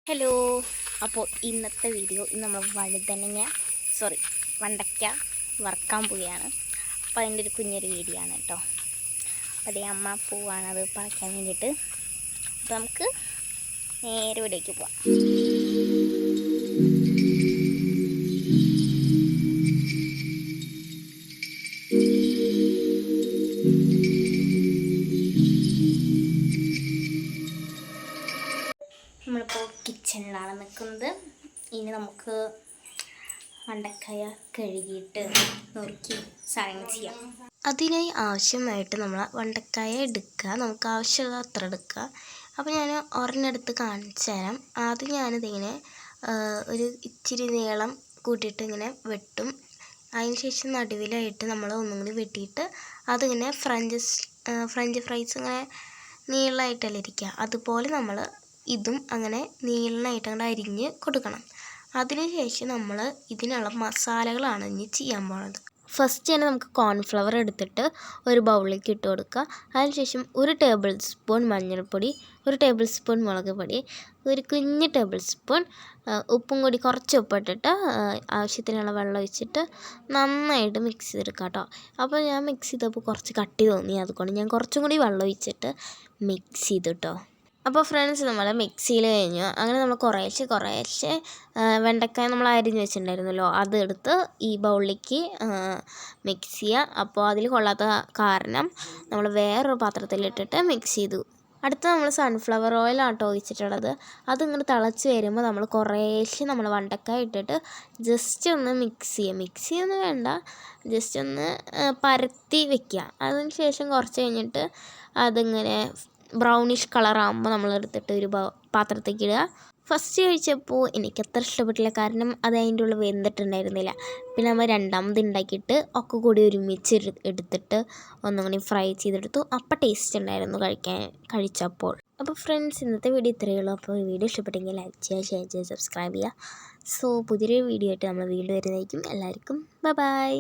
Hello. അപ്പോൾ ഇന്നത്തെ video നമ്മൾ വെണ്ടയ്ക്ക വറുക്കാൻ പോവുകയാണ്. അപ്പോൾ അതിൻ്റെ ഒരു കുഞ്ഞൊരു വീഡിയോ ആണ് കേട്ടോ. അപ്പോൾ അതേ അമ്മ പോവാണ് അത് പറിക്കാൻ വേണ്ടിയിട്ട്. അപ്പോൾ നമുക്ക് നേരെ ഇവിടേക്ക് പോവാം. നമ്മളിപ്പോൾ കിച്ചണിലാണ് നിൽക്കുന്നത്. ഇനി നമുക്ക് വെണ്ടയ്ക്ക കഴുകിയിട്ട് നുറുക്കി സാധനങ്ങൾ ചെയ്യാം. അതിനായി ആവശ്യമായിട്ട് നമ്മൾ വെണ്ടയ്ക്ക എടുക്കുക, നമുക്ക് ആവശ്യമുള്ള അത്ര എടുക്കുക. അപ്പോൾ ഞാൻ ഒരെണ്ണെടുത്ത് കാണിച്ചു തരാം. ആദ്യം ഞാനിതിങ്ങനെ ഒരു ഇച്ചിരി നീളം കൂട്ടിയിട്ട് ഇങ്ങനെ വെട്ടും. അതിന് ശേഷം നടുവിലായിട്ട് നമ്മൾ ഒന്നും കൂടി വെട്ടിയിട്ട് അതിങ്ങനെ ഫ്രഞ്ച് ഫ്രൈസ് ഇങ്ങനെ നീളമായിട്ടല്ല ഇരിക്കുക, അതുപോലെ നമ്മൾ ഇതും അങ്ങനെ നീളനായിട്ട് അങ്ങോട്ട് അരിഞ്ഞ് കൊടുക്കണം. അതിനുശേഷം നമ്മൾ ഇതിനുള്ള മസാലകളാണ് ഇനി ചെയ്യാൻ പോകുന്നത്. ഫസ്റ്റ് തന്നെ നമുക്ക് കോൺഫ്ലവർ എടുത്തിട്ട് ഒരു ബൗളിലേക്ക് ഇട്ട് കൊടുക്കുക. അതിനുശേഷം 1 ടേബിൾ സ്പൂൺ മഞ്ഞൾപ്പൊടി, 1 ടേബിൾ സ്പൂൺ മുളക് പൊടി, ഒരു കുഞ്ഞ് ടേബിൾ സ്പൂൺ ഉപ്പും കൂടി കുറച്ച് ഉപ്പിട്ടിട്ട് ആവശ്യത്തിനുള്ള വെള്ളം ഒഴിച്ചിട്ട് നന്നായിട്ട് മിക്സ് ചെയ്തെടുക്കുക കേട്ടോ. അപ്പോൾ ഞാൻ മിക്സ് ചെയ്തപ്പോൾ കുറച്ച് കട്ടി തോന്നി, അതുകൊണ്ട് ഞാൻ കുറച്ചും കൂടി വെള്ളം ഒഴിച്ചിട്ട് മിക്സ് ചെയ്തു കേട്ടോ. അപ്പോൾ ഫ്രണ്ട്സ്, നമ്മൾ മിക്സിയിൽ കഴിഞ്ഞു. അങ്ങനെ നമ്മൾ കുറേശ്ശെ വെണ്ടയ്ക്ക നമ്മൾ അരിഞ്ഞ് വെച്ചിട്ടുണ്ടായിരുന്നല്ലോ, അതെടുത്ത് ഈ ബൗളിലേക്ക് മിക്സ് ചെയ്യുക. അപ്പോൾ അതിൽ കൊള്ളാത്ത കാരണം നമ്മൾ വേറൊരു പാത്രത്തിലിട്ടിട്ട് മിക്സ് ചെയ്തു. അടുത്ത നമ്മൾ സൺഫ്ലവർ ഓയിലാട്ടോ ഒഴിച്ചിട്ടുള്ളത്. അതിങ്ങനെ തിളച്ച് വരുമ്പോൾ നമ്മൾ കുറേശ്ശെ നമ്മൾ വെണ്ടയ്ക്ക ഇട്ടിട്ട് ജസ്റ്റ് ഒന്ന് മിക്സ് ചെയ്യൊന്നും വേണ്ട, ജസ്റ്റ് ഒന്ന് പരത്തി വെക്കുക. അതിന് ശേഷം കുറച്ച് കഴിഞ്ഞിട്ട് അതിങ്ങനെ ബ്രൗണിഷ് കളറാകുമ്പോൾ നമ്മളെടുത്തിട്ട് ഒരു പാത്രത്തേക്ക് ഇടുക. ഫസ്റ്റ് കഴിച്ചപ്പോൾ എനിക്കത്ര ഇഷ്ടപ്പെട്ടില്ല, കാരണം അത് അതിൻ്റെ ഉള്ളിൽ വെന്തിട്ടുണ്ടായിരുന്നില്ല. പിന്നെ നമ്മൾ രണ്ടാമത് ഉണ്ടാക്കിയിട്ട് ഒക്കെ കൂടി ഒരുമിച്ച് എടുത്തിട്ട് ഒന്നും കൂടി ഫ്രൈ ചെയ്തെടുത്തു. അപ്പോൾ ടേസ്റ്റ് ഉണ്ടായിരുന്നു കഴിച്ചപ്പോൾ. അപ്പോൾ ഫ്രണ്ട്സ്, ഇന്നത്തെ വീഡിയോ ഇത്രയേ ഉള്ളൂ. അപ്പോൾ വീഡിയോ ഇഷ്ടപ്പെട്ടെങ്കിൽ ലൈക്ക് ചെയ്യുക, ഷെയർ ചെയ്യുക, സബ്സ്ക്രൈബ് ചെയ്യുക. സോ പുതിയൊരു വീഡിയോ ആയിട്ട് നമ്മൾ വീണ്ടും വരുന്നതായിരിക്കും. എല്ലാവർക്കും ബൈ.